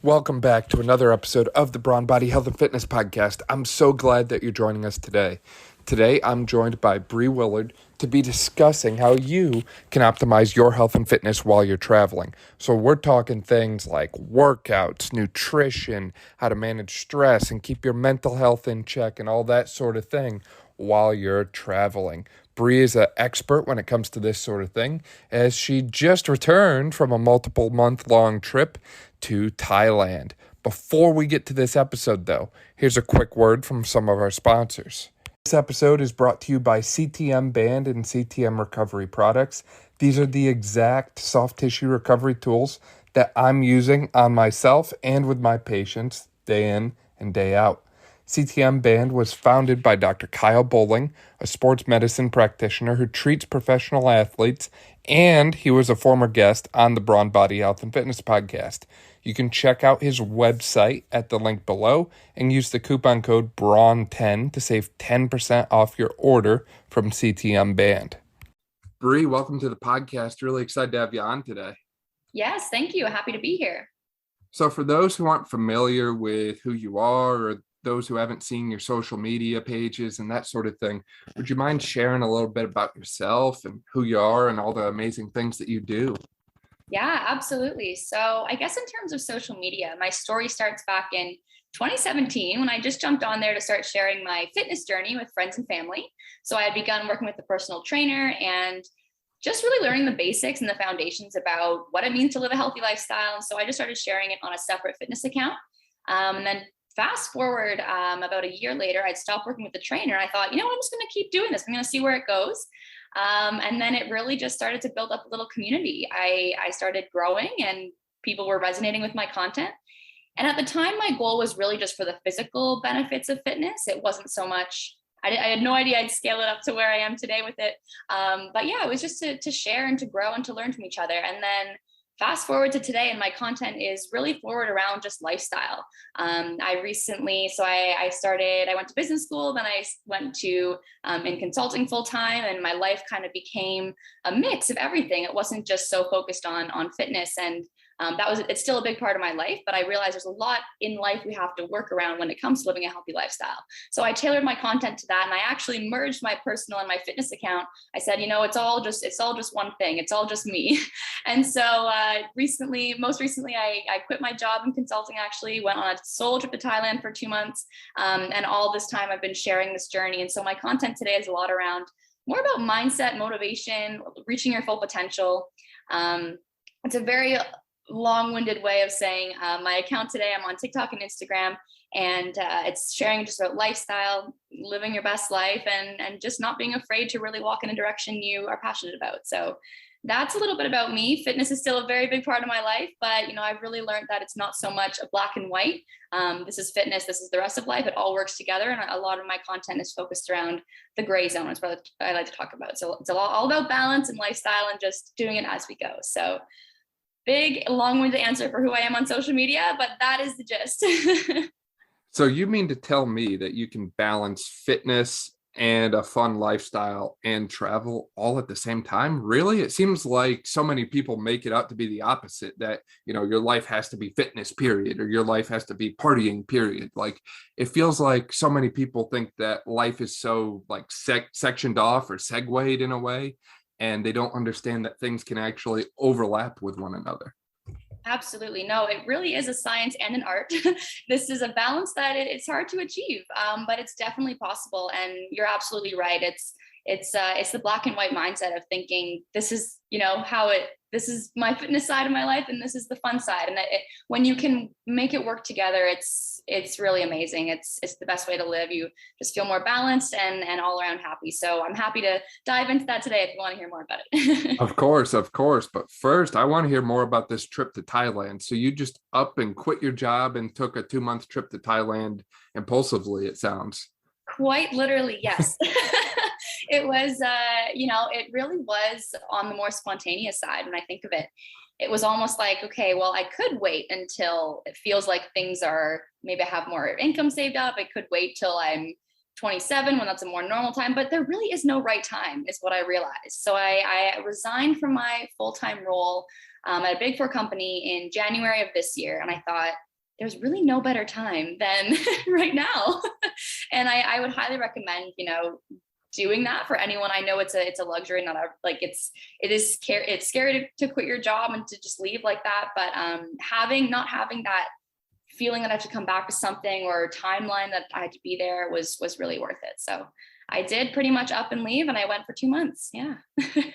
Welcome back to another episode of the Brawn Body Health and Fitness Podcast. I'm so glad that you're joining us today. Today, I'm joined by Bree Woolard to be discussing how you can optimize your health and fitness while you're traveling. So we're talking things like workouts, nutrition, how to manage stress and keep your mental health in check and all that sort of thing while you're traveling. Bree is an expert when it comes to this sort of thing, as she just returned from a multiple month-long trip to Thailand. Before we get to this episode, though, here's a quick word from some of our sponsors. This episode is brought to you by CTM Band and CTM Recovery Products. These are the exact soft tissue recovery tools that I'm using on myself and with my patients day in and day out. CTM Band was founded by Dr. Kyle Bowling, a sports medicine practitioner who treats professional athletes, and he was a former guest on the Brawn Body Health and Fitness Podcast. You can check out his website at the link below and use the coupon code BRAWN10 to save 10% off your order from CTM Band. Bree, welcome to the podcast. Really excited to have you on today. Yes, thank you. Happy to be here. So for those who aren't familiar with who you are or those who haven't seen your social media pages and that sort of thing, would you mind sharing a little bit about yourself and who you are and all the amazing things that you do? Yeah, absolutely. So I guess in terms of social media, my story starts back in 2017 when I just jumped on there to start sharing my fitness journey with friends and family. So I had begun working with a personal trainer and just really learning the basics and the foundations about what it means to live a healthy lifestyle. And so I just started sharing it on a separate fitness account. And then fast forward about a year later, I'd stopped working with the trainer. I thought, I'm just going to keep doing this. I'm going to see where it goes. And then it really just started to build up a little community. I started growing and people were resonating with my content. And at the time, my goal was really just for the physical benefits of fitness. It wasn't so much, I had no idea I'd scale it up to where I am today with it. But yeah, it was just to share and to grow and to learn from each other. And then fast forward to today, and my content is really forward around just lifestyle. I went to business school, then I went to in consulting full time, and my life kind of became a mix of everything. It wasn't just so focused on fitness, and it's still a big part of my life, but I realized there's a lot in life we have to work around when it comes to living a healthy lifestyle. So I tailored my content to that, and I actually merged my personal and my fitness account. I said, it's all just one thing. It's all just me. And so most recently, I quit my job in consulting, actually went on a solo trip to Thailand for 2 months. And all this time I've been sharing this journey. And so my content today is a lot around more about mindset, motivation, reaching your full potential. It's a very long-winded way of saying my account today, I'm on TikTok and Instagram, and it's sharing just about lifestyle, living your best life, and just not being afraid to really walk in a direction you are passionate about. So that's a little bit about me. Fitness is still a very big part of my life, but I've really learned that it's not so much a black and white. This is fitness, this is the rest of life. It all works together, and a lot of my content is focused around the gray zone. Is what I like to talk about. So it's all about balance and lifestyle and just doing it as we go. So big, long-winded answer for who I am on social media, but that is the gist. So you mean to tell me that you can balance fitness and a fun lifestyle and travel all at the same time? Really? It seems like so many people make it out to be the opposite, that, your life has to be fitness, period, or your life has to be partying, period. Like, it feels like so many people think that life is so like sectioned off or segued in a way, and they don't understand that things can actually overlap with one another. Absolutely. No, it really is a science and an art. This is a balance that it's hard to achieve, but it's definitely possible. And you're absolutely right. It's the black and white mindset of thinking this is, this is my fitness side of my life, and this is the fun side. And when you can make it work together, it's really amazing. It's the best way to live. You just feel more balanced and all around happy. So I'm happy to dive into that today if you want to hear more about it. Of course. But first, I want to hear more about this trip to Thailand. So you just up and quit your job and took a 2-month trip to Thailand impulsively, it sounds. Quite literally, yes. It was, it really was on the more spontaneous side. When I think of it, it was almost like, okay, well, I could wait until it feels like things are, maybe I have more income saved up. I could wait till I'm 27 when that's a more normal time, but there really is no right time is what I realized. So I resigned from my full-time role at a big four company in January of this year. And I thought, there's really no better time than right now. And I would highly recommend, doing that for anyone. I know it's a luxury, not like it's scary to quit your job and to just leave like that. But not having that feeling that I have to come back to something or timeline that I had to be there was really worth it. So I did pretty much up and leave, and I went for 2 months. Yeah.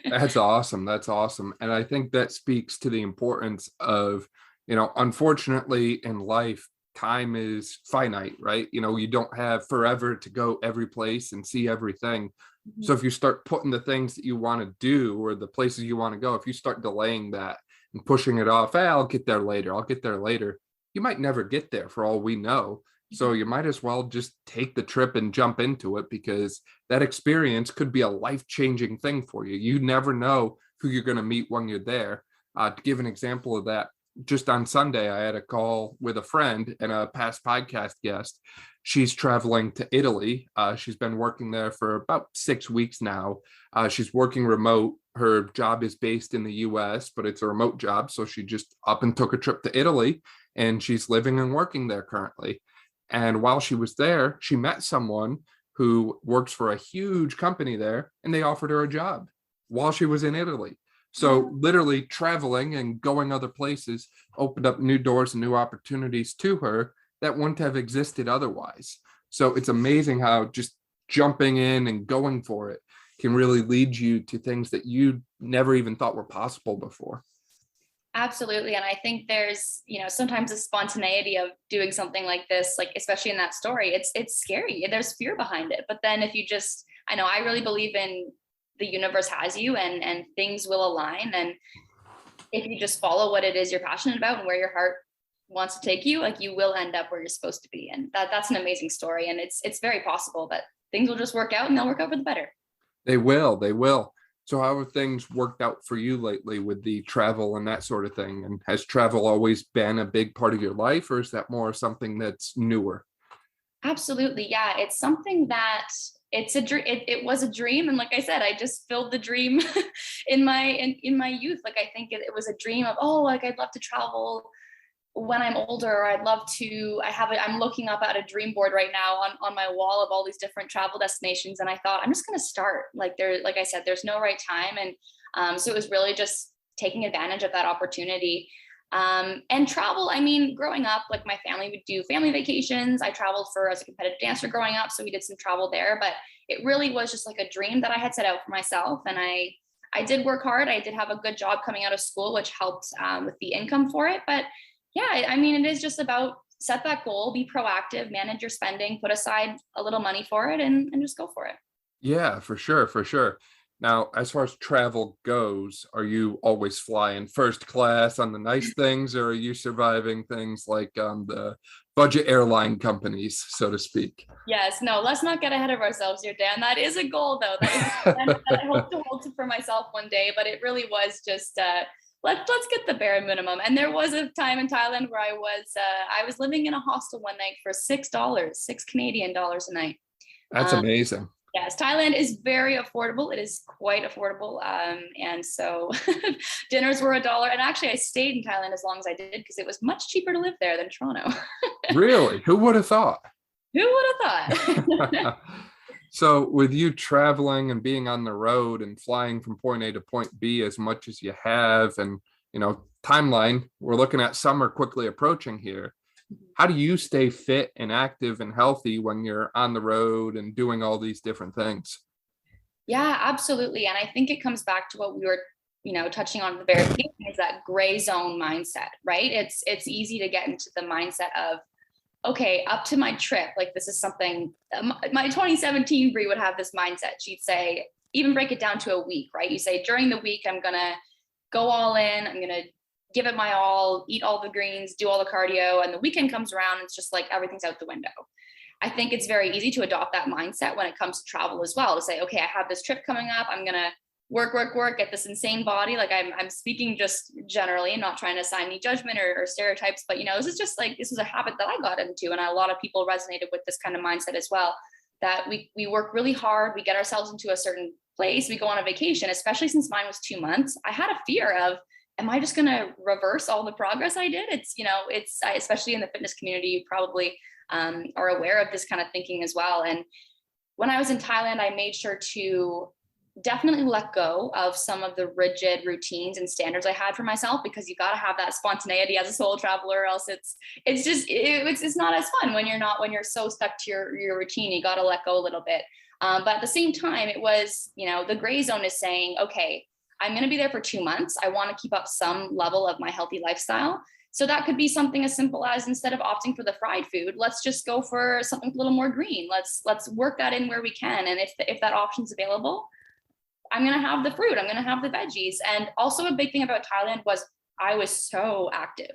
That's awesome. That's awesome. And I think that speaks to the importance of, unfortunately in life, time is finite, right? You don't have forever to go every place and see everything. Mm-hmm. So if you start putting the things that you want to do or the places you want to go, if you start delaying that and pushing it off, hey, I'll get there later, you might never get there for all we know. So you might as well just take the trip and jump into it, because that experience could be a life-changing thing for you. You never know who you're going to meet when you're there. To give an example of that, just on Sunday, I had a call with a friend and a past podcast guest. She's traveling to Italy. She's been working there for about 6 weeks now. She's working remote. Her job is based in the US, but it's a remote job. So she just up and took a trip to Italy, and she's living and working there currently. And while she was there, she met someone who works for a huge company there, and they offered her a job while she was in Italy. So literally traveling and going other places opened up new doors and new opportunities to her that wouldn't have existed otherwise. So it's amazing how just jumping in and going for it can really lead you to things that you never even thought were possible before. Absolutely. And I think there's, sometimes the spontaneity of doing something like this, like especially in that story, it's scary. There's fear behind it. But then if you just, I really believe in the universe has you, and things will align. And if you just follow what it is you're passionate about and where your heart wants to take you, like you will end up where you're supposed to be. And that's an amazing story. And it's very possible that things will just work out, and they'll work out for the better. They will. So how have things worked out for you lately with the travel and that sort of thing? And has travel always been a big part of your life, or is that more something that's newer? Absolutely. Yeah. It's something that it was a dream. And like I said, I just filled the dream in my youth. Like, I think it was a dream of, like, I'd love to travel when I'm older. I'm looking up at a dream board right now on my wall of all these different travel destinations. And I thought, I'm just going to start. Like I said, there's no right time. And so it was really just taking advantage of that opportunity. And travel, growing up, like my family would do family vacations. I traveled as a competitive dancer growing up. So we did some travel there, but it really was just like a dream that I had set out for myself. And I did work hard. I did have a good job coming out of school, which helped with the income for it. But yeah, it is just about set that goal, be proactive, manage your spending, put aside a little money for it, and just go for it. Yeah, for sure. Now, as far as travel goes, are you always flying first class on the nice things, or are you surviving things like the budget airline companies, so to speak? Yes, no, let's not get ahead of ourselves here, Dan. That is a goal, though. That I hope to hold for myself one day, but it really was just let's get the bare minimum. And there was a time in Thailand where I was living in a hostel one night for $6, 6 Canadian dollars a night. That's amazing. Yes, Thailand is very affordable. It is quite affordable. And so dinners were $1. And actually, I stayed in Thailand as long as I did because it was much cheaper to live there than Toronto. Really? Who would have thought? Who would have thought? So with you traveling and being on the road and flying from point A to point B as much as you have, and, timeline, we're looking at summer quickly approaching here. How do you stay fit and active and healthy when you're on the road and doing all these different things? Yeah, absolutely. And I think it comes back to what we were, touching on at the very beginning, is that gray zone mindset, right? It's easy to get into the mindset of, okay, up to my trip, like this is something, my 2017 Bree would have this mindset. She'd say, even break it down to a week, right? You say, during the week, I'm going to go all in. I'm going to give it my all, eat all the greens, do all the cardio. And the weekend comes around, it's just like everything's out the window. I think it's very easy to adopt that mindset when it comes to travel as well, to say, okay, I have this trip coming up. I'm going to work, get this insane body. Like I'm speaking just generally, not trying to assign any judgment or stereotypes, but this was a habit that I got into. And a lot of people resonated with this kind of mindset as well, that we work really hard. We get ourselves into a certain place. We go on a vacation, especially since mine was 2 months. I had a fear of, am I just going to reverse all the progress I did? It's, especially in the fitness community, you probably are aware of this kind of thinking as well. And when I was in Thailand, I made sure to definitely let go of some of the rigid routines and standards I had for myself, because you got to have that spontaneity as a solo traveler, or else it's not as fun when you're so stuck to your routine. You got to let go a little bit. But at the same time, it was, the gray zone is saying, okay, I'm going to be there for 2 months. I want to keep up some level of my healthy lifestyle. So that could be something as simple as, instead of opting for the fried food, let's just go for something a little more green. Let's work that in where we can. And if that option's available, I'm going to have the fruit. I'm going to have the veggies. And also a big thing about Thailand was I was so active.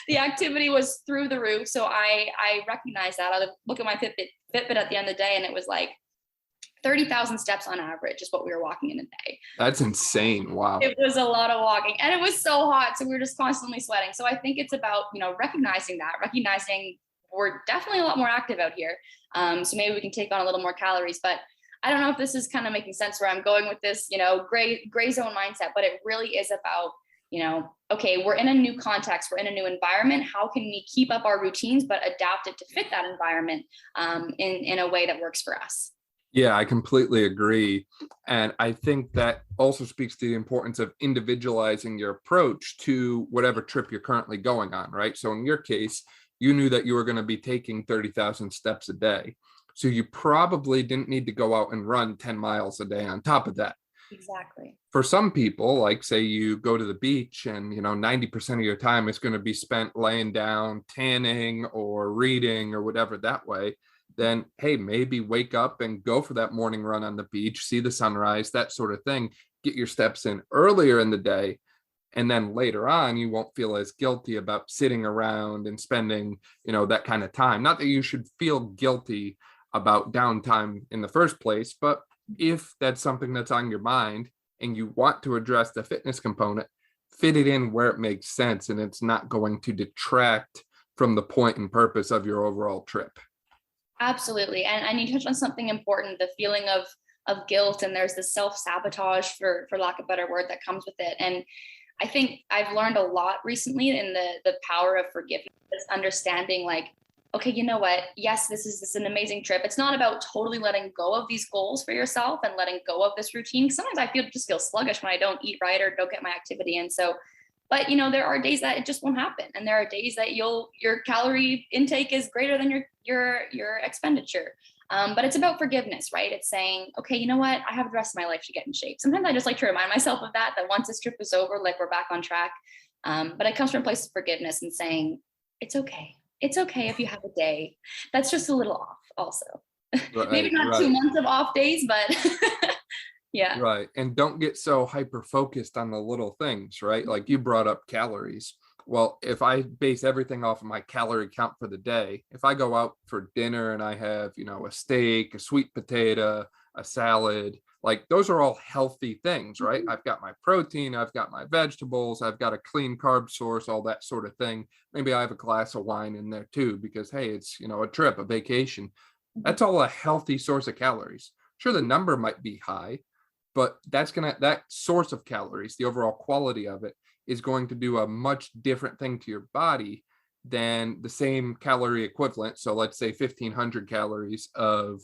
The activity was through the roof. So I recognized that. I would look at my Fitbit at the end of the day, and it was like 30,000 steps on average is what we were walking in a day. That's insane. Wow. It was a lot of walking, and it was so hot. So we were just constantly sweating. So I think it's about, recognizing we're definitely a lot more active out here. So maybe we can take on a little more calories, but I don't know if this is kind of making sense where I'm going with this, gray zone mindset, but it really is about, okay, we're in a new context, we're in a new environment. How can we keep up our routines, but adapt it to fit that environment in a way that works for us? Yeah, I completely agree. And I think that also speaks to the importance of individualizing your approach to whatever trip you're currently going on, right? So in your case, you knew that you were going to be taking 30,000 steps a day. So you probably didn't need to go out and run 10 miles a day on top of that. Exactly. For some people, like say you go to the beach and 90% of your time is going to be spent laying down, tanning or reading or whatever that way, then hey, maybe wake up and go for that morning run on the beach, see the sunrise, that sort of thing. Get your steps in earlier in the day. And then later on, you won't feel as guilty about sitting around and spending, that kind of time. Not that you should feel guilty about downtime in the first place, but if that's something that's on your mind and you want to address the fitness component, fit it in where it makes sense and it's not going to detract from the point and purpose of your overall trip. Absolutely. And you touched on something important, the feeling of guilt, and there's this self-sabotage, for lack of a better word, that comes with it. And I think I've learned a lot recently in the power of forgiveness, understanding like, okay, you know what? Yes, this is an amazing trip. It's not about totally letting go of these goals for yourself and letting go of this routine. Sometimes I feel sluggish when I don't eat right or don't get my activity in. So, but there are days that it just won't happen, and there are days that your calorie intake is greater than your expenditure. But it's about forgiveness, right? It's saying, okay, you know what? I have the rest of my life to get in shape. Sometimes I just like to remind myself of that once this trip is over, like we're back on track. But it comes from a place of forgiveness and saying, it's okay. It's okay if you have a day that's just a little off also. Right, maybe not 2 months of off days, but yeah. Right. And don't get so hyper focused on the little things, right? Like you brought up calories. Well, if I base everything off of my calorie count for the day, if I go out for dinner and I have, a steak, a sweet potato, a salad, like those are all healthy things, right? Mm-hmm. I've got my protein, I've got my vegetables, I've got a clean carb source, all that sort of thing. Maybe I have a glass of wine in there too, because hey, it's, a trip, a vacation. That's all a healthy source of calories. Sure, the number might be high, but that source of calories, the overall quality of it, is going to do a much different thing to your body than the same calorie equivalent. So let's say 1,500 calories of,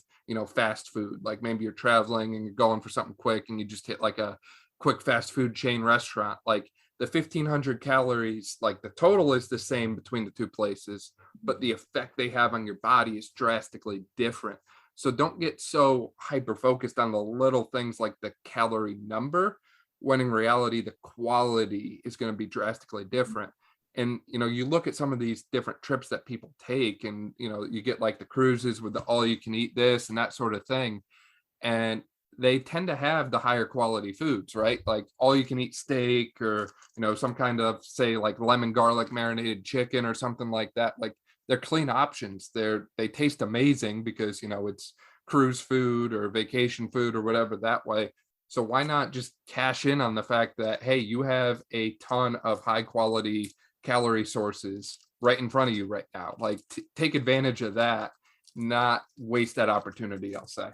fast food. Like maybe you're traveling and you're going for something quick and you just hit like a quick fast food chain restaurant. Like the 1,500 calories, like the total is the same between the two places, but the effect they have on your body is drastically different. So don't get so hyper focused on the little things like the calorie number, when in reality, the quality is going to be drastically different. And, you look at some of these different trips that people take and, you get like the cruises with the all you can eat this and that sort of thing. And they tend to have the higher quality foods, right? Like all you can eat steak or, some kind of, say, like lemon garlic marinated chicken or something like that. Like they're clean options. They taste amazing because, it's cruise food or vacation food or whatever that way. So why not just cash in on the fact that, hey, you have a ton of high quality calorie sources right in front of you right now. Like take advantage of that, not waste that opportunity, I'll say.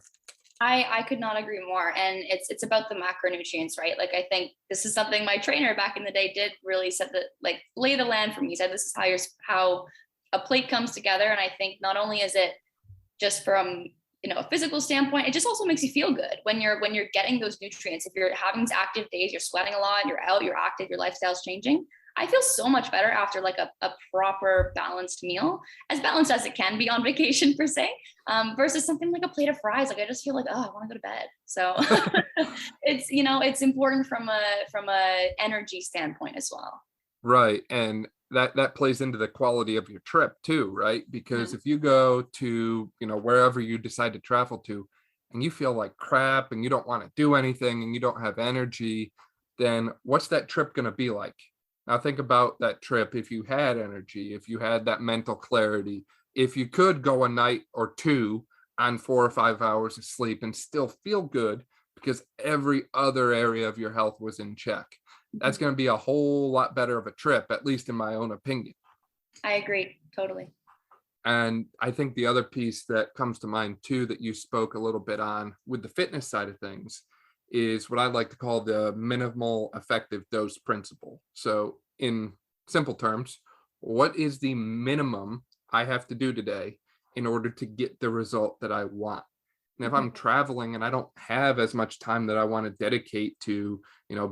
I could not agree more. And it's about the macronutrients, right? Like, I think this is something my trainer back in the day did really set the, like, lay the land for me. He said, this is how a plate comes together. And I think not only is it just from, a physical standpoint, it just also makes you feel good when you're getting those nutrients. If you're having these active days, you're sweating a lot, you're out, you're active, your lifestyle's changing. I feel so much better after like a proper balanced meal, as balanced as it can be on vacation per se, versus something like a plate of fries. Like, I just feel like, oh, I want to go to bed. So it's important from a energy standpoint as well. Right. And that plays into the quality of your trip too, right? Because if you go to, wherever you decide to travel to, and you feel like crap and you don't want to do anything and you don't have energy, then what's that trip going to be like? Now think about that trip. If you had energy, if you had that mental clarity, if you could go a night or two on 4 or 5 hours of sleep and still feel good because every other area of your health was in check, that's going to be a whole lot better of a trip, at least in my own opinion. I agree totally. And I think the other piece that comes to mind too, that you spoke a little bit on with the fitness side of things, is what I like to call the minimal effective dose principle. So in simple terms, what is the minimum I have to do today in order to get the result that I want? And if I'm traveling and I don't have as much time that I want to dedicate to,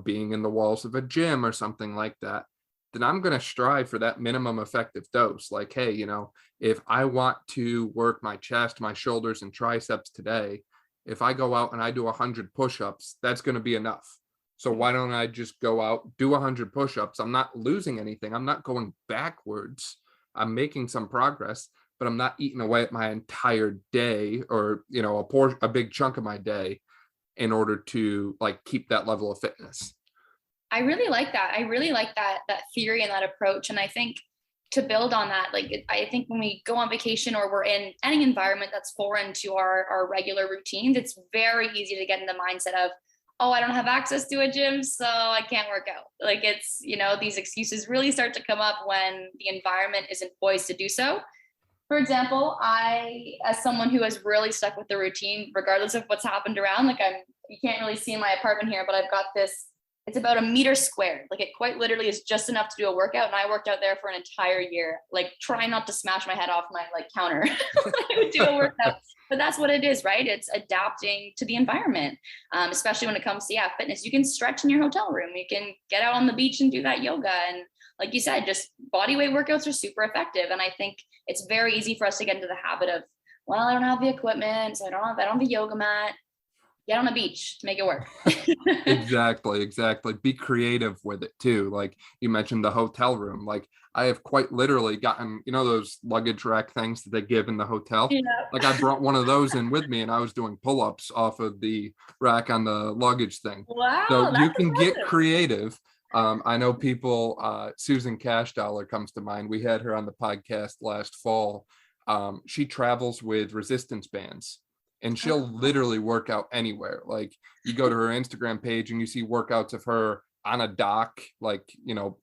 being in the walls of a gym or something like that, then I'm going to strive for that minimum effective dose. Like, hey, if I want to work my chest, my shoulders, and triceps today, if I go out and I do 100 push-ups, that's going to be enough. So why don't I just go out, do 100 push-ups? I'm not losing anything. I'm not going backwards. I'm making some progress, but I'm not eating away at my entire day or, a big chunk of my day in order to like keep that level of fitness. I really like that. I really like that theory and that approach. And I think to build on that, like, I think when we go on vacation or we're in any environment that's foreign to our regular routines, it's very easy to get in the mindset of, oh, I don't have access to a gym, so I can't work out. Like, it's, these excuses really start to come up when the environment isn't poised to do so. For example, I, as someone who has really stuck with the routine, regardless of what's happened around, like, you can't really see in my apartment here, but I've got this, it's about a meter squared. Like, it quite literally is just enough to do a workout. And I worked out there for an entire year, like, trying not to smash my head off my counter when I would do a workout. But that's what it is, right? It's adapting to the environment, especially when it comes to, fitness. You can stretch in your hotel room. You can get out on the beach and do that yoga. And like you said, just body weight workouts are super effective. And I think it's very easy for us to get into the habit of, well, I don't have the equipment, so I don't have the yoga mat. Get on the beach to make it work. Exactly. Be creative with it too. Like you mentioned the hotel room. Like I have quite literally gotten, those luggage rack things that they give in the hotel. Yeah. Like I brought one of those in with me and I was doing pull-ups off of the rack on the luggage thing. Wow. So you can impressive. get creative. I know people, Susan Cash Dollar comes to mind. We had her on the podcast last fall. She travels with resistance bands. And she'll literally work out anywhere. Like you go to her Instagram page and you see workouts of her on a dock, like,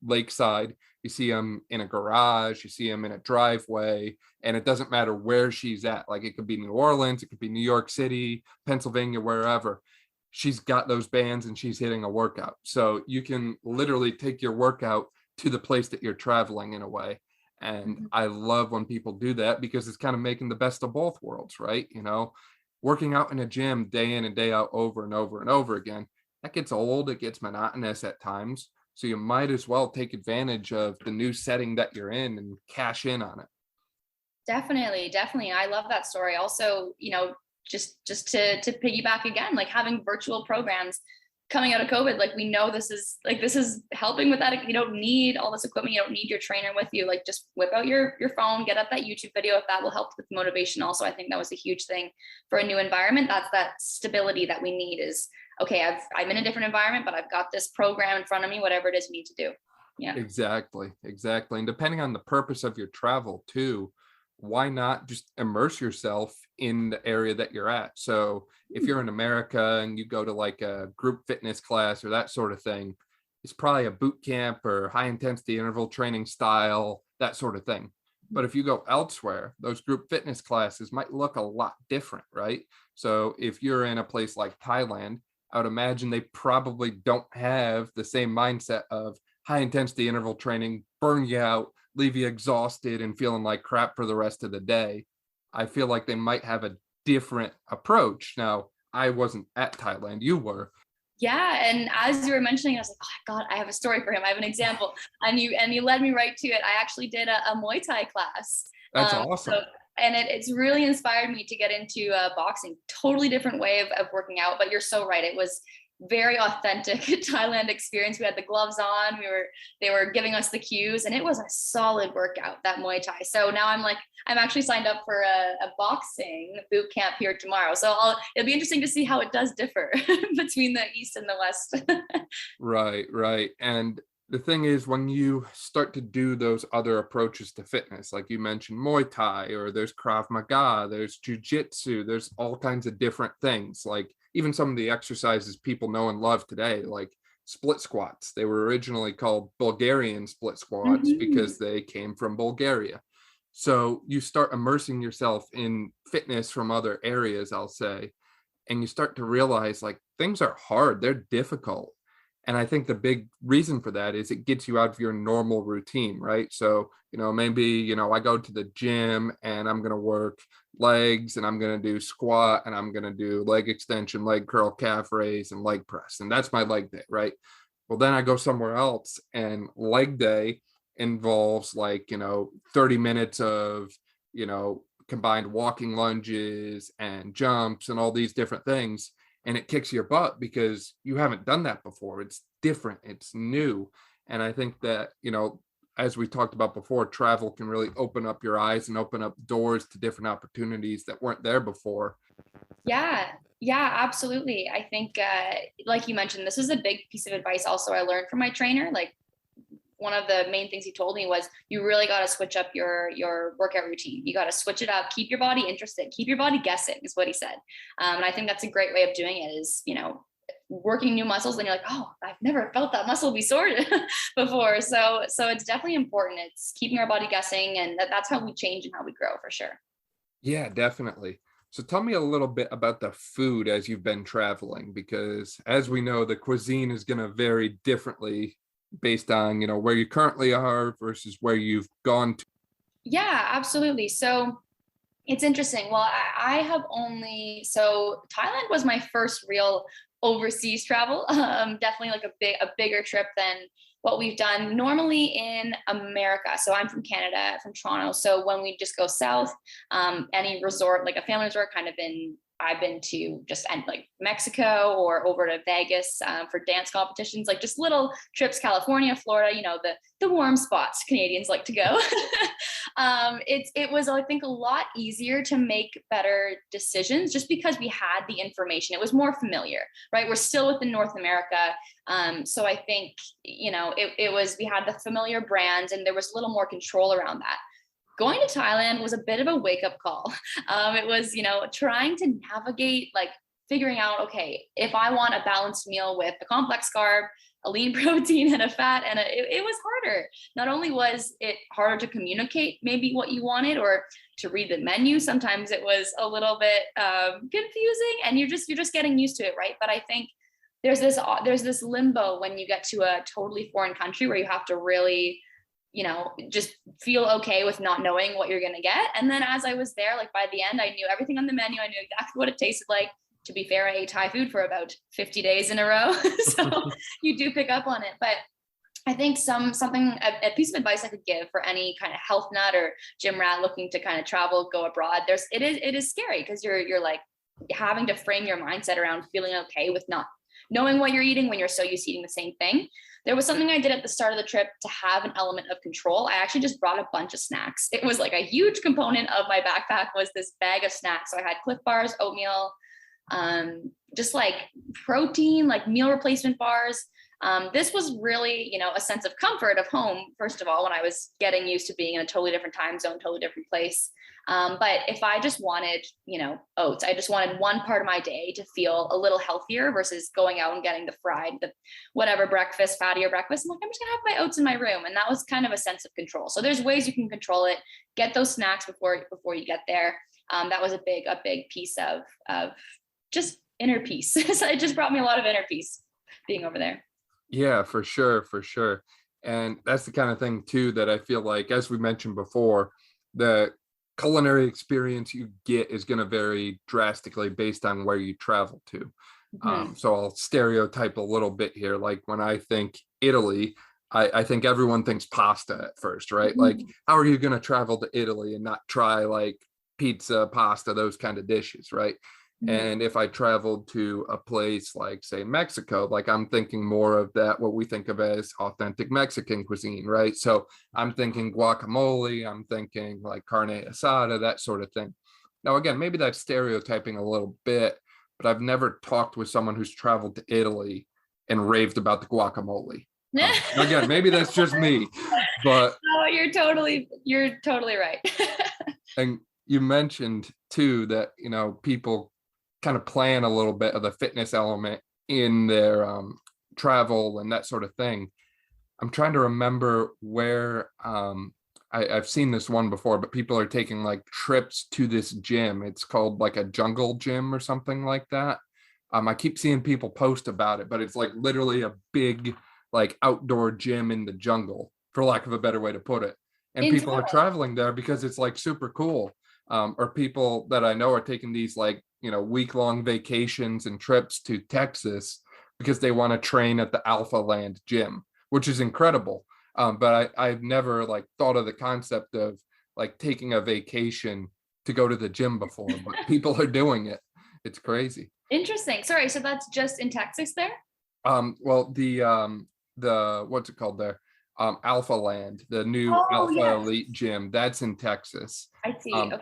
lakeside. You see them in a garage, you see them in a driveway, and it doesn't matter where she's at. Like it could be New Orleans, it could be New York City, Pennsylvania, wherever. She's got those bands and she's hitting a workout. So you can literally take your workout to the place that you're traveling in a way. And I love when people do that because it's kind of making the best of both worlds, right? Working out in a gym day in and day out over and over and over again, that gets old, it gets monotonous at times. So you might as well take advantage of the new setting that you're in and cash in on it. Definitely. I love that story. Also, just to piggyback again, like having virtual programs coming out of COVID, like we know this is helping with that. You don't need all this equipment. You don't need your trainer with you. Like just whip out your phone, get up that YouTube video. If that will help with motivation. Also, I think that was a huge thing for a new environment. That's that stability that we need is, okay, I'm in a different environment, but I've got this program in front of me, whatever it is we need to do. Yeah. Exactly. And depending on the purpose of your travel too, why not just immerse yourself in the area that you're at? So if you're in America and you go to like a group fitness class or that sort of thing, it's probably a boot camp or high intensity interval training style, that sort of thing. But if you go elsewhere, those group fitness classes might look a lot different, right? So if you're in a place like Thailand, I would imagine they probably don't have the same mindset of high intensity interval training, burn you out, leave you exhausted and feeling like crap for the rest of the day. I feel like they might have a different approach. Now, I wasn't at Thailand, you were. Yeah, and as you were mentioning, I was like, oh God, I have a story for him. I have an example, and you led me right to it. I actually did a Muay Thai class. That's awesome. And it's really inspired me to get into boxing. Totally different way of working out, but you're so right. It was very authentic Thailand experience. We had the gloves on. They were giving us the cues, and it was a solid workout, that Muay Thai. So now I'm actually signed up for a boxing boot camp here tomorrow. So it'll be interesting to see how it does differ between the East and the West. Right. And the thing is, when you start to do those other approaches to fitness, like you mentioned Muay Thai, or there's Krav Maga, there's Jiu-Jitsu, there's all kinds of different things. Like even some of the exercises people know and love today, like split squats. They were originally called Bulgarian split squats because they came from Bulgaria. So you start immersing yourself in fitness from other areas, I'll say, and you start to realize like things are hard, they're difficult. And I think the big reason for that is it gets you out of your normal routine, right? So, maybe, I go to the gym and I'm going to work legs and I'm going to do squat and I'm going to do leg extension, leg curl, calf raise, and leg press. And that's my leg day, right? Well, then I go somewhere else and leg day involves 30 minutes of, combined walking lunges and jumps and all these different things. And it kicks your butt because you haven't done that before. It's different, it's new. And I think that, as we talked about before, travel can really open up your eyes and open up doors to different opportunities that weren't there before. Yeah, absolutely. I think, like you mentioned, this is a big piece of advice also I learned from my trainer. Like, one of the main things he told me was you really got to switch up your workout routine. You got to switch it up, keep your body interested, keep your body guessing is what he said. And I think that's a great way of doing it is, working new muscles and you're like, oh, I've never felt that muscle be sore before. So it's definitely important. It's keeping our body guessing, and that's how we change and how we grow for sure. Yeah, definitely. So tell me a little bit about the food as you've been traveling, because as we know, the cuisine is going to vary differently based on, where you currently are versus where you've gone to. Yeah, absolutely. So it's interesting. Well, I have so Thailand was my first real overseas travel. Definitely like a bigger trip than what we've done normally in America. So I'm from Canada, from Toronto. So when we just go south, any resort, like a family resort, I've been to just like Mexico or over to Vegas for dance competitions, like just little trips, California, Florida, the warm spots Canadians like to go. It was, I think, a lot easier to make better decisions just because we had the information. It was more familiar, right? We're still within North America. So I think, we had the familiar brands and there was a little more control around that. Going to Thailand was a bit of a wake-up call. It was, trying to navigate, like figuring out, okay, if I want a balanced meal with a complex carb, a lean protein, and a fat, and it was harder. Not only was it harder to communicate maybe what you wanted or to read the menu, sometimes it was a little bit confusing, and you're just getting used to it, right? But I think there's this limbo when you get to a totally foreign country where you have to really just feel okay with not knowing what you're going to get. And then as I was there, like by the end, I knew everything on the menu. I knew exactly what it tasted like. To be fair, I ate Thai food for about 50 days in a row. So you do pick up on it. But I think a piece of advice I could give for any kind of health nut or gym rat looking to kind of travel, go abroad, it is scary because you're like having to frame your mindset around feeling okay with not knowing what you're eating when you're so used to eating the same thing. There was something I did at the start of the trip to have an element of control. I actually just brought a bunch of snacks. It was like a huge component of my backpack was this bag of snacks. So I had Cliff Bars, oatmeal, just like protein, like meal replacement bars, This was really, a sense of comfort of home, first of all, when I was getting used to being in a totally different time zone, totally different place. But if I just wanted, oats, I just wanted one part of my day to feel a little healthier versus going out and getting the whatever breakfast, fattier breakfast. I'm like, I'm just gonna have my oats in my room. And that was kind of a sense of control. So there's ways you can control it, get those snacks before you get there. That was a big piece of just inner peace. So it just brought me a lot of inner peace being over there. Yeah, for sure, for sure. And that's the kind of thing too that I feel like, as we mentioned before, the culinary experience you get is going to vary drastically based on where you travel to. So I'll stereotype a little bit here. Like when I think Italy, I think everyone thinks pasta at first, right? Like, how are you going to travel to Italy and not try like pizza, pasta, those kind of dishes, right? And if I traveled to a place like, say, Mexico, like I'm thinking more of that, what we think of as authentic Mexican cuisine, right? So I'm thinking guacamole, I'm thinking like carne asada, that sort of thing. Now, again, maybe that's stereotyping a little bit, but I've never talked with someone who's traveled to Italy and raved about the guacamole. Again, maybe that's just me, but no, you're totally right. and you mentioned too that people kind of plan a little bit of the fitness element in their travel and that sort of thing. I'm trying to remember where I've seen this one before, but people are taking like trips to this gym. It's called like a jungle gym or something like that. I keep seeing people post about it, but it's like literally a big like outdoor gym in the jungle, for lack of a better way to put it. And people are traveling there because it's like super cool. Or people that I know are taking these like, week-long vacations and trips to Texas because they want to train at the Alpha Land gym, which is incredible. But I've never like thought of the concept of like taking a vacation to go to the gym before, but people are doing it. It's crazy. Interesting. Sorry, so that's just in Texas there? Well, the what's it called there? Alpha Land, the new Alpha Elite gym, that's in Texas. I see. Okay.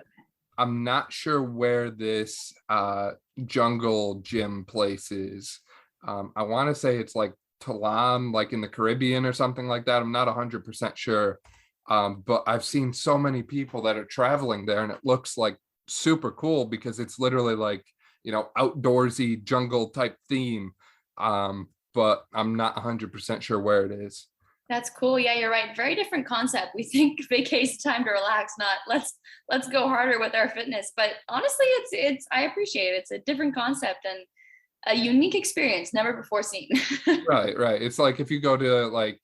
I'm not sure where this jungle gym place is. I want to say it's like Talam, like in the Caribbean or something like that. I'm not 100% sure. But I've seen so many people that are traveling there and it looks like super cool because it's literally like, outdoorsy jungle type theme. But I'm not 100% sure where it is. That's cool. Yeah, you're right. Very different concept. We think vacation time to relax, not let's go harder with our fitness. But honestly, it's I appreciate it. It's a different concept and a unique experience never before seen. Right. It's like if you go to like,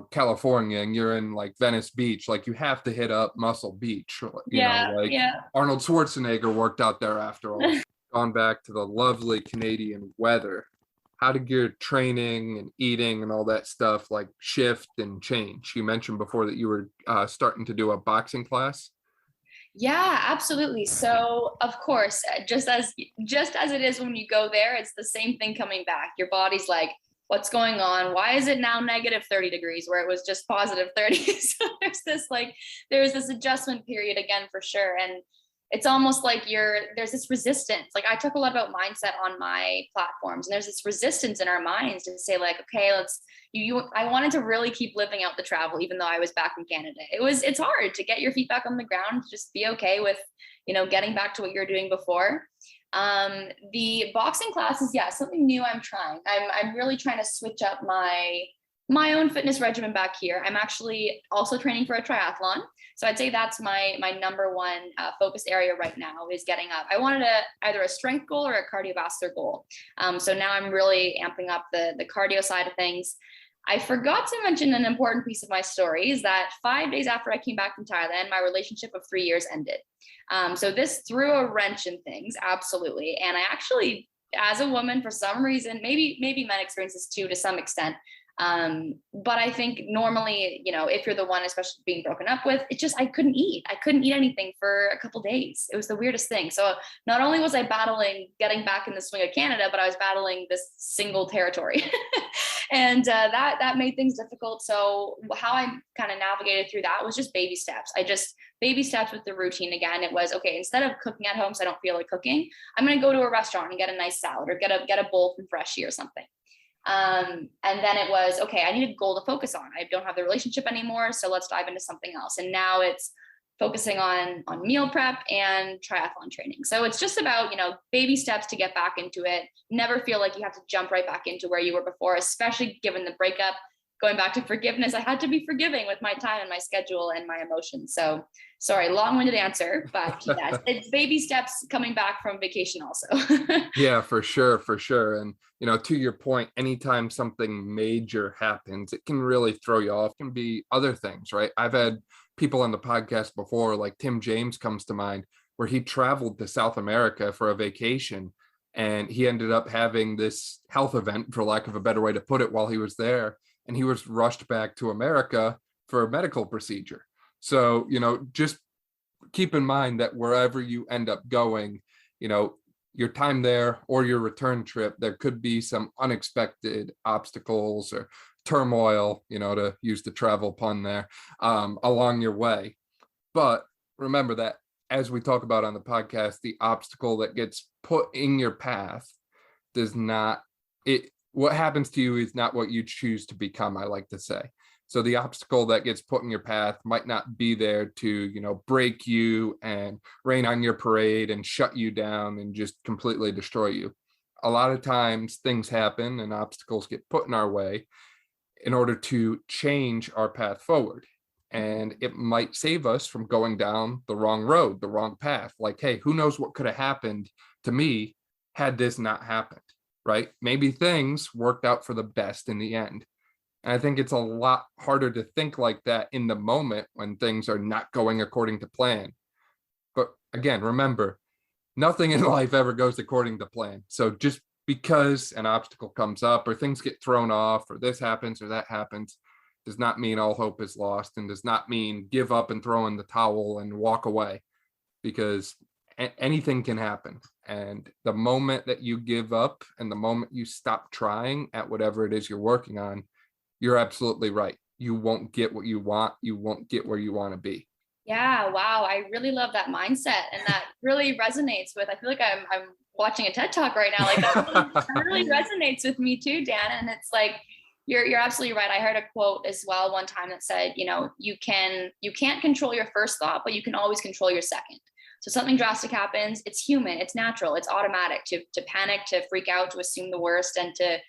California and you're in like Venice Beach, like you have to hit up Muscle Beach. Arnold Schwarzenegger worked out there after all. Gone back to the lovely Canadian weather. How did your training and eating and all that stuff like shift and change? You mentioned before that you were starting to do a boxing class. Yeah, absolutely. So of course, just as it is when you go there, it's the same thing coming back. Your body's like, what's going on? Why is it now negative 30 degrees where it was just positive 30? So there's this adjustment period again for sure. And it's almost like there's this resistance. Like I talk a lot about mindset on my platforms, and there's this resistance in our minds to say like, okay, I wanted to really keep living out the travel, even though I was back in Canada. It's hard to get your feet back on the ground, just be okay with, getting back to what you're doing before. The boxing classes, yeah, something new I'm trying. I'm really trying to switch up my own fitness regimen back here. I'm actually also training for a triathlon. So I'd say that's my number one focus area right now is getting up. I wanted either a strength goal or a cardiovascular goal. So now I'm really amping up the cardio side of things. I forgot to mention an important piece of my story is that 5 days after I came back from Thailand, my relationship of 3 years ended. So this threw a wrench in things, absolutely. And I actually, as a woman, for some reason, maybe men experience this too, to some extent, but I think normally, if you're the one, especially being broken up with, I couldn't eat anything for a couple days. It was the weirdest thing. So not only was I battling getting back in the swing of Canada, but I was battling this single territory. And that made things difficult. So how I kind of navigated through that was just baby steps. Baby steps with the routine. Again, it was, okay, instead of cooking at home, so I don't feel like cooking, I'm going to go to a restaurant and get a nice salad or get a bowl from Freshie or something. And then it was, okay, I need a goal to focus on. I don't have the relationship anymore, so let's dive into something else. And now it's focusing on meal prep and triathlon training. So it's just about, baby steps to get back into it. Never feel like you have to jump right back into where you were before, especially given the breakup. Going back to forgiveness, I had to be forgiving with my time and my schedule and my emotions. So sorry, long-winded answer, but yes, it's baby steps coming back from vacation also. Yeah, for sure, for sure. And, to your point, anytime something major happens, it can really throw you off. It can be other things, right? I've had people on the podcast before, like Tim James comes to mind, where he traveled to South America for a vacation, and he ended up having this health event, for lack of a better way to put it, while he was there. And he was rushed back to America for a medical procedure. So, just keep in mind that wherever you end up going, your time there or your return trip, there could be some unexpected obstacles or turmoil, to use the travel pun there, along your way. But remember that, as we talk about on the podcast, the obstacle that gets put in your path does not, what happens to you is not what you choose to become, I like to say. So the obstacle that gets put in your path might not be there to, break you and rain on your parade and shut you down and just completely destroy you. A lot of times things happen and obstacles get put in our way in order to change our path forward. And it might save us from going down the wrong road, the wrong path. Like, hey, who knows what could have happened to me had this not happened, right? Maybe things worked out for the best in the end. And I think it's a lot harder to think like that in the moment when things are not going according to plan. But again, remember, nothing in life ever goes according to plan. So just because an obstacle comes up or things get thrown off or this happens or that happens does not mean all hope is lost, and does not mean give up and throw in the towel and walk away, because anything can happen. And the moment that you give up and the moment you stop trying at whatever it is you're working on, you're absolutely right. You won't get what you want. You won't get where you want to be. Yeah. Wow. I really love that mindset. And that really resonates with, I feel like I'm watching a TED Talk right now. Like that really resonates with me too, Dan. And it's like, you're absolutely right. I heard a quote as well one time that said, you can't control your first thought, but you can always control your second. So something drastic happens, it's human, it's natural, it's automatic to panic, to freak out, to assume the worst, and to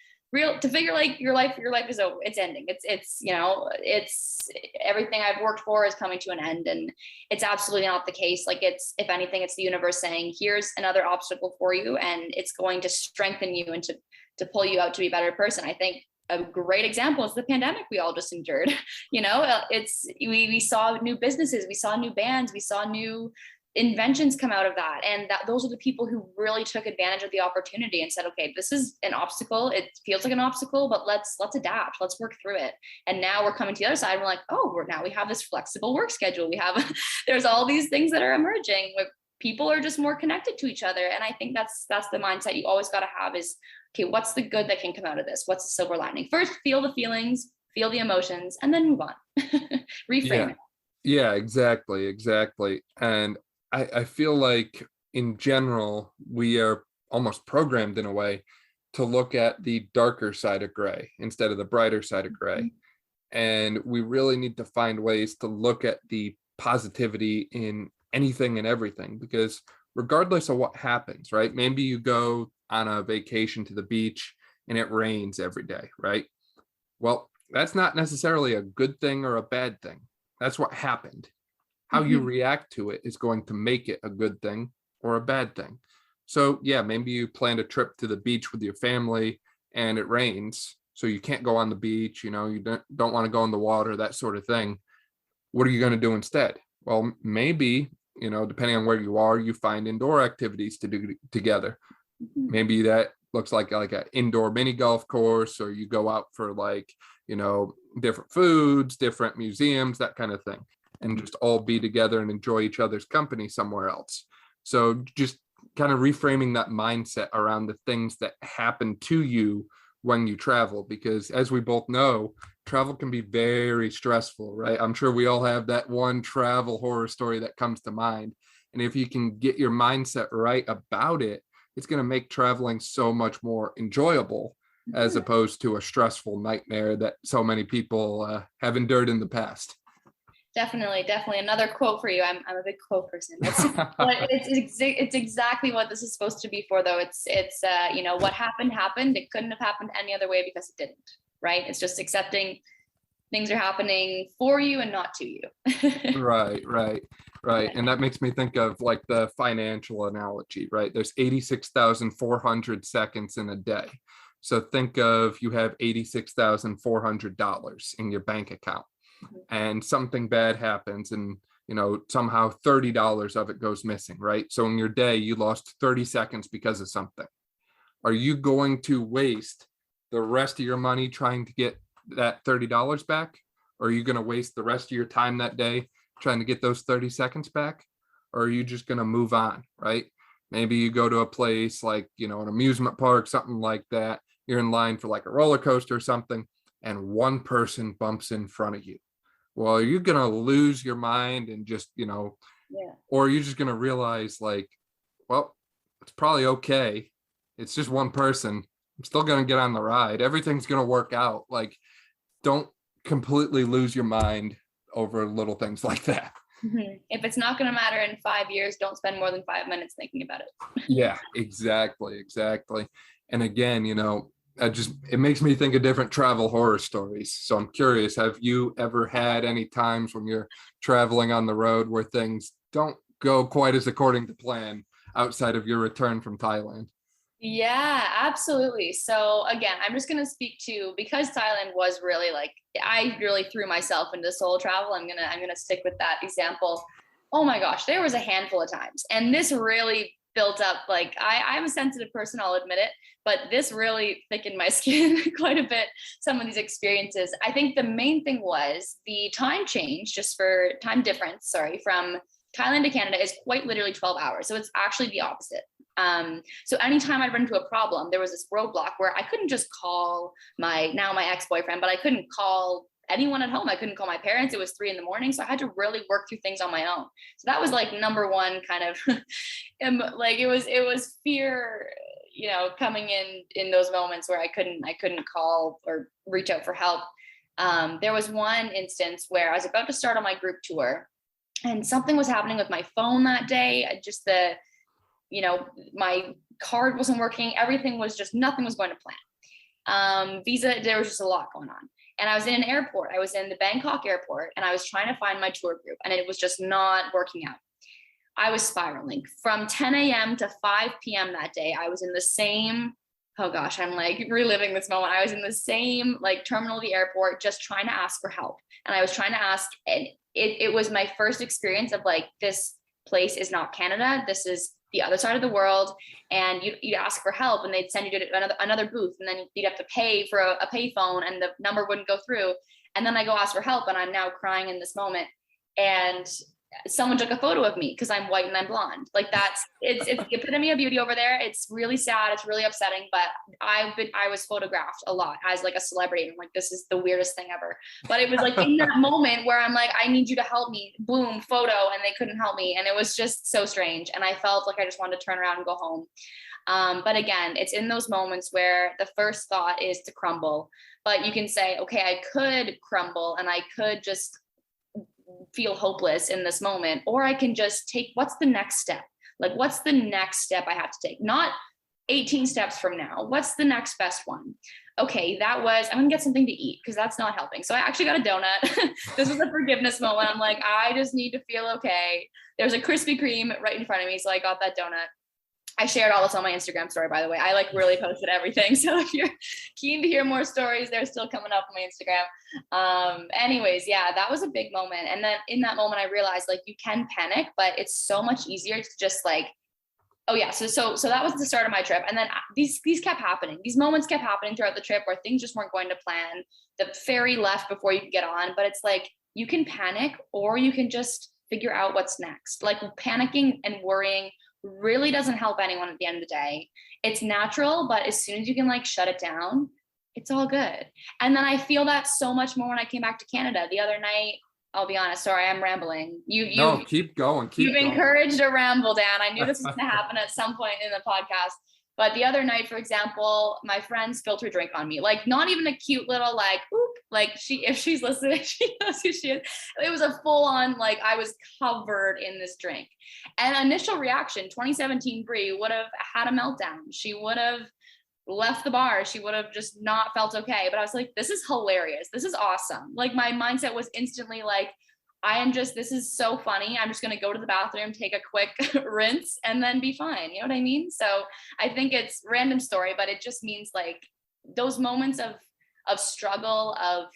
figure like your life is over, it's ending. It's everything I've worked for is coming to an end. And it's absolutely not the case. Like, it's, if anything, it's the universe saying, here's another obstacle for you, and it's going to strengthen you and to pull you out to be a better person. I think a great example is the pandemic we all just endured. We saw new businesses, we saw new bands, we saw new inventions come out of that. And those are the people who really took advantage of the opportunity and said, okay, this is an obstacle. It feels like an obstacle, but let's adapt. Let's work through it. And now we're coming to the other side. And we're like, oh, we have this flexible work schedule. We have, there's all these things that are emerging where people are just more connected to each other. And I think that's the mindset you always got to have is, okay, what's the good that can come out of this? What's the silver lining? First, feel the feelings, feel the emotions, and then move on. Reframe it. Yeah, exactly. And I feel like in general, we are almost programmed in a way to look at the darker side of gray instead of the brighter side of gray. Mm-hmm. And we really need to find ways to look at the positivity in anything and everything, because regardless of what happens, right? Maybe you go on a vacation to the beach and it rains every day, right? Well, that's not necessarily a good thing or a bad thing. That's what happened. How you react to it is going to make it a good thing or a bad thing. So yeah, maybe you planned a trip to the beach with your family and it rains, so you can't go on the beach, you don't want to go in the water, that sort of thing. What are you going to do instead? Well, maybe, depending on where you are, you find indoor activities to do together. Maybe that looks like an indoor mini golf course, or you go out for different foods, different museums, that kind of thing, and just all be together and enjoy each other's company somewhere else. So just kind of reframing that mindset around the things that happen to you when you travel, because as we both know, travel can be very stressful, right? I'm sure we all have that one travel horror story that comes to mind. And if you can get your mindset right about it, it's going to make traveling so much more enjoyable. as opposed to a stressful nightmare that so many people have endured in the past. Definitely. Another quote for you. I'm a big quote person. It's exactly what this is supposed to be for, though. It's what happened. It couldn't have happened any other way because it didn't. Right. It's just accepting things are happening for you and not to you. Right. Yeah. And that makes me think of like the financial analogy, right? There's 86,400 seconds in a day. So think of you have $86,400 in your bank account and something bad happens and somehow $30 of it goes missing, right? So in your day, you lost 30 seconds because of something. Are you going to waste the rest of your money trying to get that $30 back? Or are you going to waste the rest of your time that day trying to get those 30 seconds back? Or are you just going to move on, right? Maybe you go to a place like, an amusement park, something like that. You're in line for like a roller coaster or something, and one person bumps in front of you. Well, are you going to lose your mind and just, or are you just going to realize like, well, it's probably okay. It's just one person. I'm still going to get on the ride. Everything's going to work out. Like, don't completely lose your mind over little ththings like that. Mm-hmm. If it's not going to matter in 5 years, don't spend more than 5 minutes thinking about it. Yeah, exactly. And again, it makes me think of different travel horror stories. So I'm curious, have you ever had any times when you're traveling on the road where things don't go quite as according to plan outside of your return from Thailand? Yeah, absolutely. So again, I'm just going to speak to, because Thailand was really like, I really threw myself into solo travel. I'm going to stick with that example. Oh my gosh, there was a handful of times. And this really built up, like I'm a sensitive person, I'll admit it, but this really thickened my skin quite a bit, some of these experiences. I think the main thing was the time change, just for time difference, from Thailand to Canada is quite literally 12 hours. So it's actually the opposite. So anytime I'd run into a problem, there was this roadblock where I couldn't just call my ex-boyfriend, but I couldn't call anyone at home. I couldn't call my parents. It was 3 a.m. So I had to really work through things on my own. So that was like number one kind of, like it was fear, coming in those moments where I couldn't call or reach out for help. There was one instance where I was about to start on my group tour and something was happening with my phone that day. My card wasn't working. Everything was just, nothing was going to plan. Visa, there was just a lot going on. And I was in an airport. I was in the Bangkok airport and I was trying to find my tour group and it was just not working out. I was spiraling from 10 a.m. to 5 p.m. that day. I was in the same, oh gosh, I'm like reliving this moment. I was in the same like terminal of the airport, just trying to ask for help. And I was trying to ask, and it was my first experience of like, this place is not Canada. This is the other side of the world. And you'd ask for help and they'd send you to another booth. And then you'd have to pay for a pay phone and the number wouldn't go through. And then I go ask for help and I'm now crying in this moment. And someone took a photo of me because I'm white and I'm blonde. Like it's the epitome of beauty over there. It's really sad. It's really upsetting, but I was photographed a lot as like a celebrity. I'm like, this is the weirdest thing ever. But it was like in that moment where I'm like, I need you to help me, boom, photo. And they couldn't help me. And it was just so strange. And I felt like I just wanted to turn around and go home. But again, it's in those moments where the first thought is to crumble, but you can say, okay, I could crumble and I could just feel hopeless in this moment, or I can just take, what's the next step? Like, what's the next step I have to take? Not 18 steps from now. What's the next best one? Okay, I'm gonna get something to eat because that's not helping. So I actually got a donut. This was a forgiveness moment. I'm like, I just need to feel okay. There's a Krispy Kreme right in front of me. So I got that donut. I shared all this on my Instagram story, by the way. I like really posted everything. So if you're keen to hear more stories, they're still coming up on my Instagram. Anyways, yeah, that was a big moment. And then in that moment, I realized like you can panic, but it's so much easier to just like, oh yeah. So that was the start of my trip. And then these kept happening. These moments kept happening throughout the trip where things just weren't going to plan. The ferry left before you could get on, but it's like, you can panic or you can just figure out what's next. Like panicking and worrying really doesn't help anyone at the end of the day. It's natural, but as soon as you can like shut it down, it's all good. And then I feel that so much more when I came back to Canada the other night. I'll be honest, sorry, I'm rambling. Keep going. You've encouraged a ramble, Dan. I knew this was going to happen at some point in the podcast. But the other night, for example, my friend spilled her drink on me. Like, not even a cute little like, oop, like if she's listening, she knows who she is. It was a full on, like, I was covered in this drink. And initial reaction, 2017 Bree would have had a meltdown. She would have left the bar. She would have just not felt okay. But I was like, this is hilarious. This is awesome. Like, my mindset was instantly like, this is so funny. I'm just going to go to the bathroom, take a quick rinse, and then be fine. You know what I mean? So I think it's random story, but it just means like those moments of struggle, of,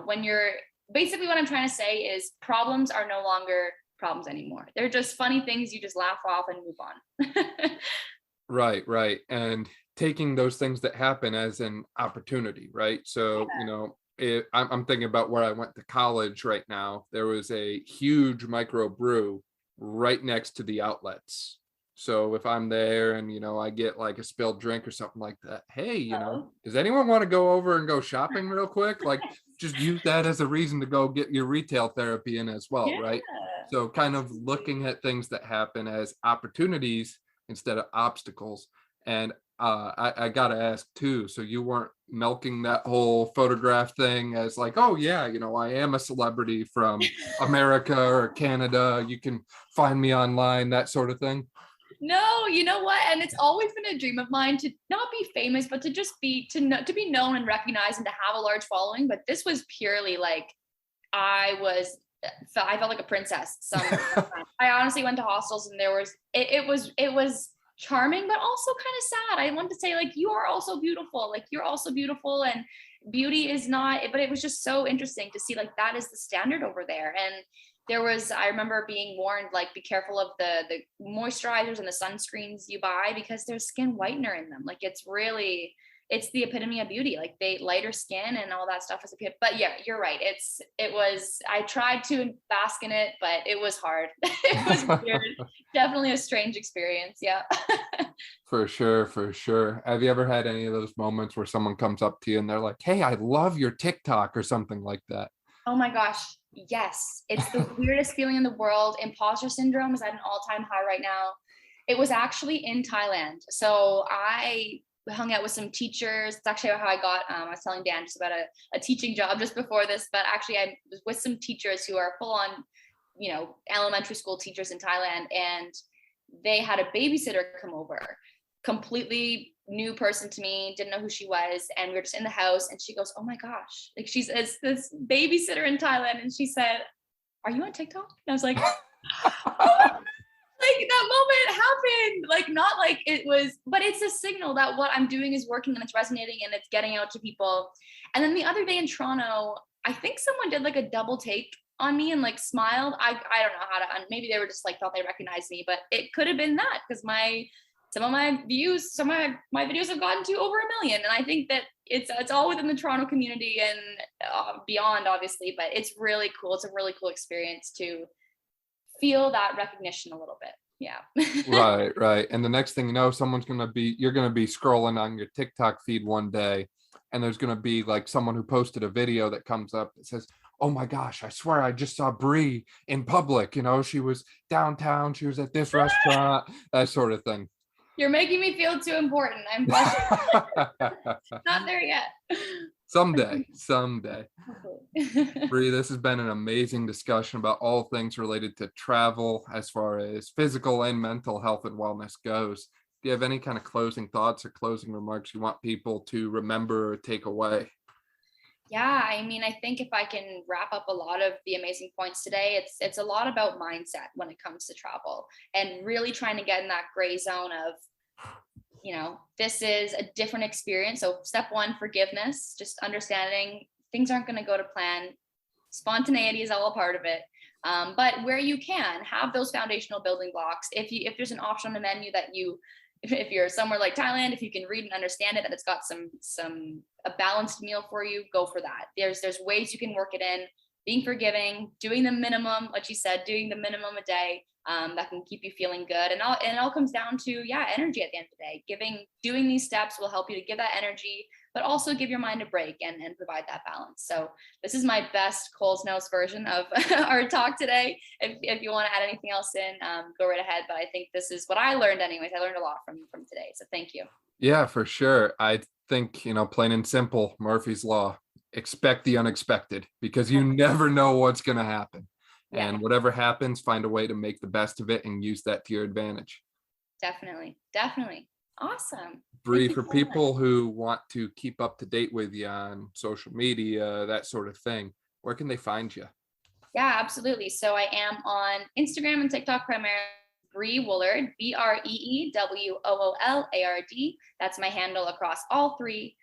when you're basically, what I'm trying to say is problems are no longer problems anymore. They're just funny things you just laugh off and move on. Right. And taking those things that happen as an opportunity, right? So, I'm thinking about where I went to college right now. There was a huge micro brew right next to the outlets. So if I'm there and, I get like a spilled drink or something like that, hey, does anyone want to go over and go shopping real quick? Like, just use that as a reason to go get your retail therapy in as well, Yeah. right? So kind of looking at things that happen as opportunities instead of obstacles. And I gotta ask too, so you weren't milking that whole photograph thing as like, oh yeah, I am a celebrity from America or Canada, you can find me online, that sort of thing? No, you know what? And it's always been a dream of mine to not be famous, but to just be to be known and recognized and to have a large following. But this was purely like I felt like a princess. I honestly went to hostels and it was charming, but also kind of sad. I wanted to say, like, you are also beautiful. Like, you're also beautiful, and beauty is not, but it was just so interesting to see, like, that is the standard over there. And I remember being warned, like, be careful of the moisturizers and the sunscreens you buy, because there's skin whitener in them. Like, it's the epitome of beauty. Like, they lighter skin and all that stuff is but yeah, you're right. I tried to bask in it, but it was hard. It was weird. Definitely a strange experience. Yeah. For sure. Have you ever had any of those moments where someone comes up to you and they're like, hey, I love your TikTok or something like that? Oh my gosh. Yes. It's the weirdest feeling in the world. Imposter syndrome is at an all-time high right now. It was actually in Thailand. So I hung out with some teachers. It's actually how I got, I was telling Dan just about a teaching job just before this, but actually I was with some teachers who are full on, elementary school teachers in Thailand. And they had a babysitter come over, completely new person to me, didn't know who she was. And we were just in the house and she goes, oh my gosh, like, it's this babysitter in Thailand. And she said, are you on TikTok? And I was like, oh, like, that moment happened, like, not like it was, but it's a signal that what I'm doing is working and it's resonating and it's getting out to people. And then the other day in Toronto, I think someone did like a double take on me and like smiled. I don't know how to, maybe they were just like, thought they recognized me, but it could have been that, because some of my videos have gotten to over 1 million. And I think that it's all within the Toronto community and beyond, obviously, but it's really cool. It's a really cool experience to feel that recognition a little bit. Yeah. Right. And the next thing you know, you're going to be scrolling on your TikTok feed one day, and there's going to be like someone who posted a video that comes up that says, oh my gosh, I swear I just saw Bree in public. She was downtown. She was at this restaurant, that sort of thing. You're making me feel too important. I'm blushing. Not there yet. Someday. Bree, this has been an amazing discussion about all things related to travel as far as physical and mental health and wellness goes. Do you have any kind of closing thoughts or closing remarks you want people to remember or take away? Yeah, I mean, I think if I can wrap up a lot of the amazing points today, it's a lot about mindset when it comes to travel, and really trying to get in that gray zone of, this is a different experience. So step one, forgiveness, just understanding things aren't going to go to plan. Spontaneity is all a part of it. But where you can have those foundational building blocks, if there's an option on the menu that if you're somewhere like Thailand, if you can read and understand it, that it's got a balanced meal for you, go for that. There's ways you can work it in. being forgiving, doing the minimum, like you said, doing the minimum a day. That can keep you feeling good. And it all comes down to, yeah, energy at the end of the day. Doing these steps will help you to give that energy, but also give your mind a break and provide that balance. So this is my best Cole's Notes version of our talk today. If you want to add anything else in, go right ahead. But I think this is what I learned anyways. I learned a lot from today. So thank you. Yeah, for sure. I think, plain and simple, Murphy's Law, expect the unexpected because you never know what's going to happen. Yeah, And whatever happens, find a way to make the best of it and use that to your advantage. definitely. Definitely. Awesome. Bree, Thank you for so much. people who want to keep up to date with you on social media, that sort of thing, where can they find you? Yeah, absolutely. So I am on Instagram and TikTok primarily. Bree Woolard, BreeWoolard. That's my handle across all three.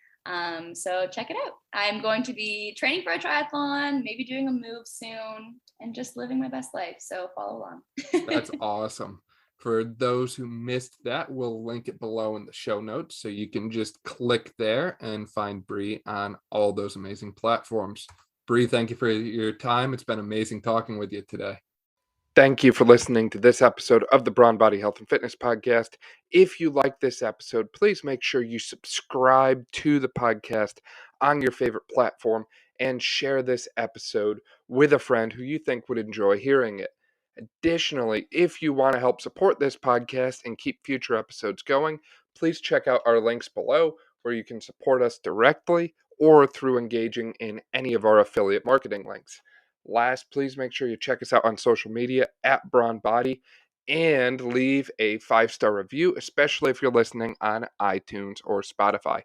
So check it out. I'm going to be training for a triathlon, maybe doing a move soon, and just living my best life. So follow along. That's awesome. For those who missed that, we'll link it below in the show notes so you can just click there and find Bree on all those amazing platforms. Bree, thank you for your time. It's been amazing talking with you today. Thank you for listening to this episode of the Brawn Body Health and Fitness Podcast. If you like this episode, please make sure you subscribe to the podcast on your favorite platform and share this episode with a friend who you think would enjoy hearing it. Additionally, if you want to help support this podcast and keep future episodes going, please check out our links below where you can support us directly or through engaging in any of our affiliate marketing links. Last, please make sure you check us out on social media at Brawn Body and leave a 5-star review, especially if you're listening on iTunes or Spotify.